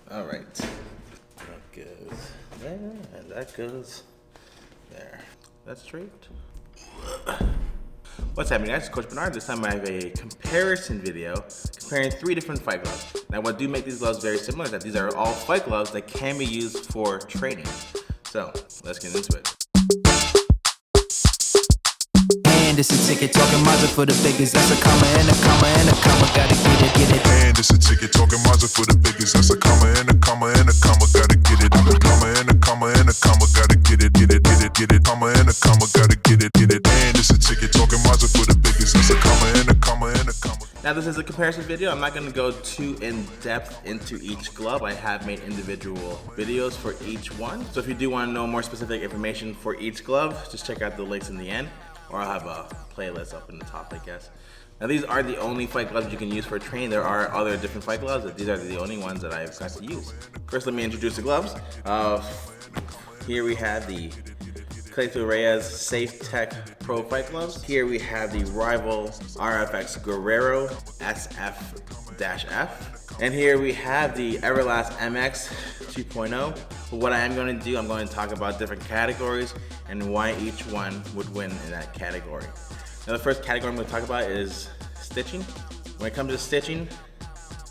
All right, that goes there, and that goes there. That's straight. What's happening guys, it's Coach Bernard. This time I have a comparison video comparing 3 different fight gloves. Now what do make these gloves very similar is that these are all fight gloves that can be used for training. So let's get into it. And it's a ticket talking Mazda for the biggest. That's a comma and a comma and a comma. Gotta get it. And it's a ticket talking Mazda for the biggest. That's a comma and a comma and a comma. Gotta get it. A comma and a comma and a comma. Gotta get it. Comma and a comma. Gotta get it. And it's a ticket talking Mazda for the biggest. That's a comma and a comma and a comma. Now this is a comparison video. I'm not going to go too in depth into each glove. I have made individual videos for each one. So if you do want to know more specific information for each glove, just check out the links in the end. Or I'll have a playlist up in the top, I guess. Now these are the only fight gloves you can use for training. There are other different fight gloves, but these are the only ones that I've got to use. First, let me introduce the gloves. Here we have the Clayton Reyes Safe Tech Pro Fight Gloves. Here we have the Rival RFX Guerrero SF-F. And here we have the Everlast MX 2.0. But what I am going to do, I'm going to talk about different categories and why each one would win in that category. Now the first category I'm going to talk about is stitching. When it comes to stitching,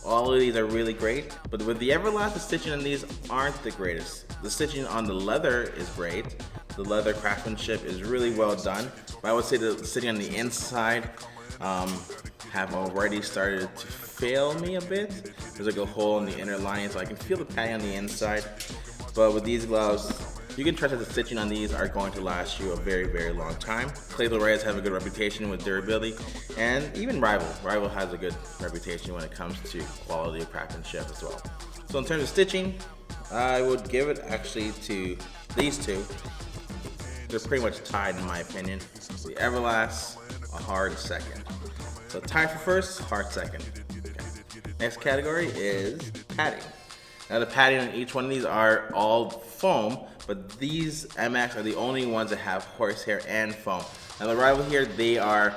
all of these are really great, but with the Everlast, the stitching on these aren't the greatest. The stitching on the leather is great. The leather craftsmanship is really well done, but I would say the stitching on the inside have already started to fail me a bit. There's like a hole in the inner lining, so I can feel the padding on the inside. But with these gloves, you can trust that the stitching on these are going to last you a very, very long time. Clayton Reyes have a good reputation with durability, and even Rival. Rival has a good reputation when it comes to quality of craftsmanship as well. So in terms of stitching, I would give it actually to these two. They're pretty much tied in my opinion. The Everlast, a hard second. So tied for first, hard second. Okay. Next category is padding. Now the padding on each one of these are all foam, but these MX are the only ones that have horsehair and foam. Now the Rival here, they are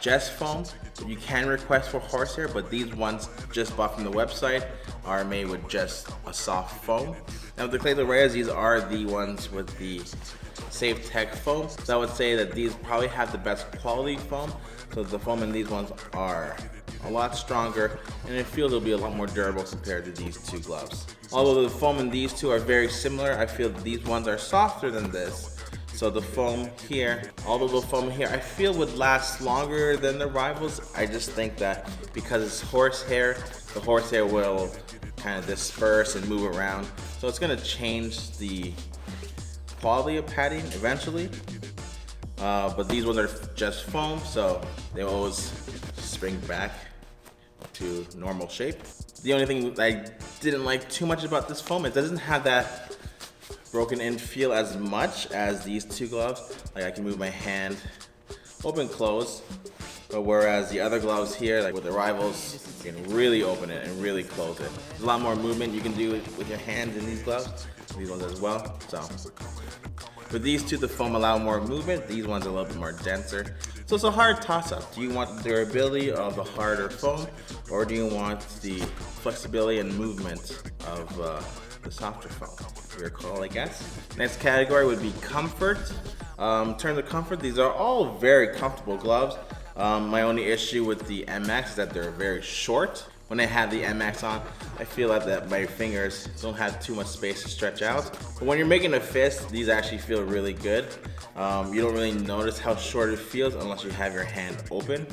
just foam. You can request for horsehair, but these ones just bought from the website are made with just a soft foam. Now with the Clayton Reyes, these are the ones with the Safe Tech foam. So I would say that these probably have the best quality foam. So the foam in these ones are a lot stronger, and I feel they'll be a lot more durable compared to these two gloves. Although the foam in these two are very similar, I feel that these ones are softer than this. So the foam here, although the foam here I feel would last longer than the Rivals, I just think that because it's horsehair, the horsehair will kind of disperse and move around. So it's gonna change the quality of padding eventually. But these ones are just foam, so they always spring back to normal shape. The only thing I didn't like too much about this foam, it doesn't have that broken in feel as much as these two gloves. Like I can move my hand open, close, but whereas the other gloves here, like with the Rivals, you can really open it and really close it. There's a lot more movement you can do with your hands in these gloves, these ones as well. So for these two, the foam allow more movement. These ones are a little bit more denser. So it's a hard toss-up. Do you want the durability of the harder foam, or do you want the flexibility and movement of the softer foam? Your call, I guess. Next category would be comfort. In terms of comfort, these are all very comfortable gloves. My only issue with the MX is that they're very short. When I have the MX on, I feel like that my fingers don't have too much space to stretch out. But when you're making a fist, these actually feel really good. You don't really notice how short it feels unless you have your hand open.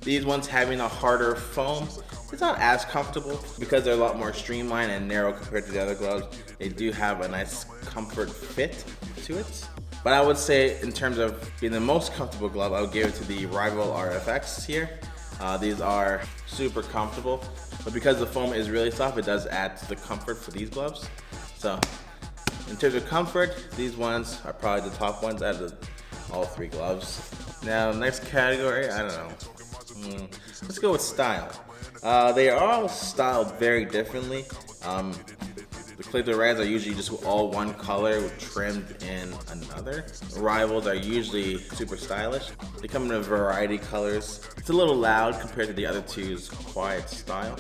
These ones having a harder foam, it's not as comfortable because they're a lot more streamlined and narrow compared to the other gloves. They do have a nice comfort fit to it. But I would say in terms of being the most comfortable glove, I would give it to the Rival RFX here. These are super comfortable, but because the foam is really soft, it does add to the comfort for these gloves. So in terms of comfort, these ones are probably the top ones out of all 3 gloves. Now next category, I don't know. Let's go with style. They are all styled very differently. The Clayton Reyes are usually just all one color trimmed in another. The Rivals are usually super stylish. They come in a variety of colors. It's a little loud compared to the other two's quiet style.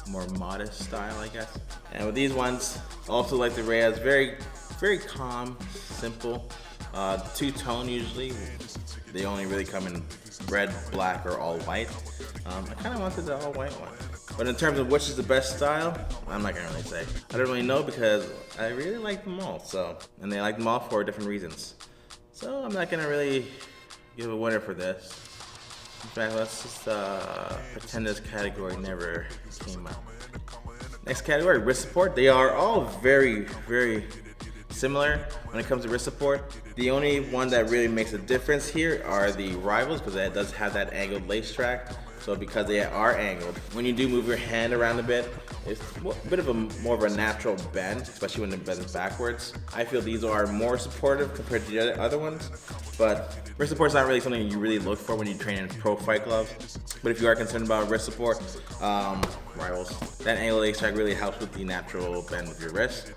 more modest style, I guess. And with these ones, also like the Reyes, very calm, simple, two-tone usually. They only really come in red, black, or all white. I kind of wanted the all white one. But in terms of which is the best style, I'm not gonna really say. I don't really know because I really like them all. And they like them all for different reasons. So I'm not gonna really give a winner for this. In fact, let's just pretend this category never came out. Next category, wrist support. They are all very similar when it comes to wrist support. The only one that really makes a difference here are the Rivals, because it does have that angled lace track. So because they are angled, when you do move your hand around a bit, it's a bit of a more of a natural bend, especially when it bends backwards. I feel these are more supportive compared to the other ones, but wrist support is not really something you really look for when you train in pro fight gloves. But if you are concerned about wrist support, Rivals, that angled lace track really helps with the natural bend with your wrist.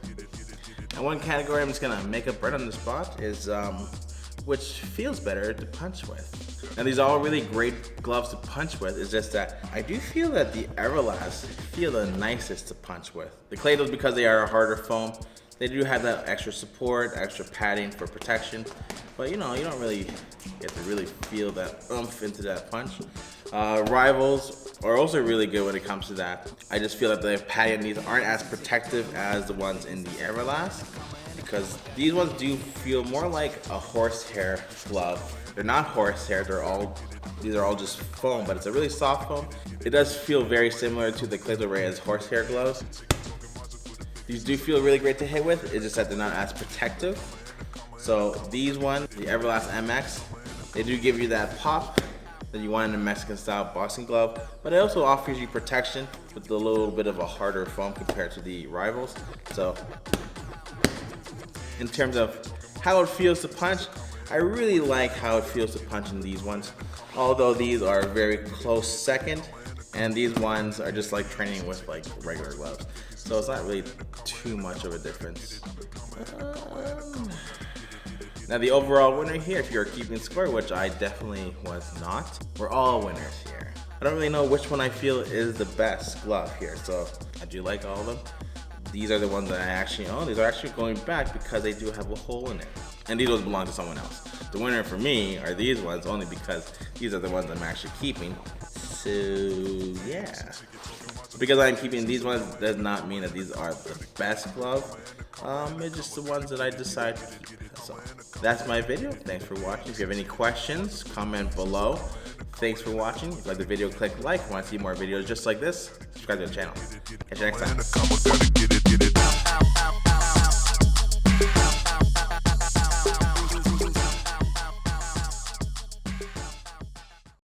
And one category I'm just gonna make up right on the spot is which feels better to punch with. Now these are all really great gloves to punch with, it's just that I do feel that the Everlast feel the nicest to punch with. The clay gloves, because they are a harder foam, they do have that extra support, extra padding for protection, but you don't really get to really feel that oomph into that punch. Rivals are also really good when it comes to that. I just feel that the padding in these aren't as protective as the ones in the Everlast, because these ones do feel more like a horsehair glove. They're not horsehair, these are all just foam, but it's a really soft foam. It does feel very similar to the Clayton Reyes horsehair gloves. These do feel really great to hit with, it's just that they're not as protective. So these ones, the Everlast MX, they do give you that pop that you want in a Mexican style boxing glove, but it also offers you protection with a little bit of a harder foam compared to the Rivals. So in terms of how it feels to punch, I really like how it feels to punch in these ones, although these are very close second, and these ones are just like training with like regular gloves, so it's not really too much of a difference. Now the overall winner here, if you're keeping score, which I definitely was not, we're all winners here. I don't really know which one I feel is the best glove here, so I do like all of them. These are the ones that I actually own. These are actually going back because they do have a hole in it. And these ones belong to someone else. The winner for me are these ones only because these are the ones I'm actually keeping. So yeah. Because I'm keeping these ones does not mean that these are the best glove. It's just the ones that I decide to keep. So that's my video. Thanks for watching. If you have any questions, comment below. Thanks for watching. If you like the video, click like. Want to see more videos just like this? Subscribe to the channel. Catch you next time.